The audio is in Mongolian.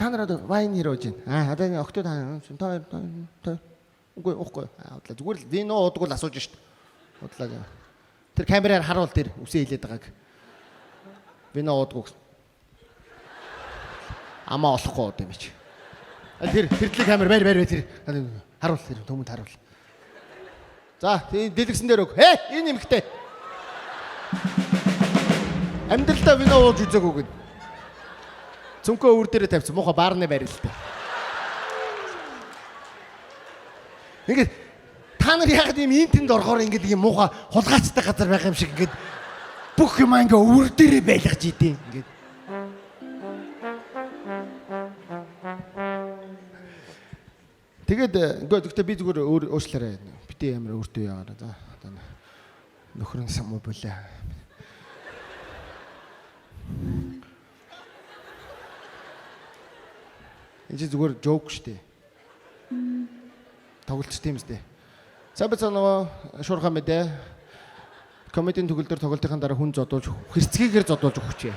Та нараа вайн хирөөж байна. Одоо энэ октод та үгүй уухгүй. Удлаа зүгээр л вино уудаг л асууж шít. Удлаа. Тэр камераар харуул тэр үсээ хилээд байгааг. Вино уудаг. Амаа олохгүй ууд юм чи. Тэр тлэг камер барь тэр харуул тэр төмөнд харуул. За дэлгэрсэн дээр өг. Энэ эмхтэй. Амьдралдаа вино ууж үзээгүй гэд. Цүнхөө өвөр дээрээ тавьсан муухай баарны барилтай. Ингээд та нар яг ийм интэнд орохоор ингээд ийм муухай хулгайцтай газар байх юм шиг ингээд бүх юм ингээ өвөр дээрээ байлгаж идэв ингээд. Тэгээд гэхдээ би зүгээр өөр уушлаарай. Битээ ямар өөртөө яагаад за одоо нөхрөн самуу болоо. Энэ зүгээр жоок штэ. Тоглолт тийм үстэй. Сабац нөгөө шуурхаа мэдээ. Комедийн төгөл дээр тоглолтын дараа хүн зодуулж хэрцгийгээр зодуулж өгч.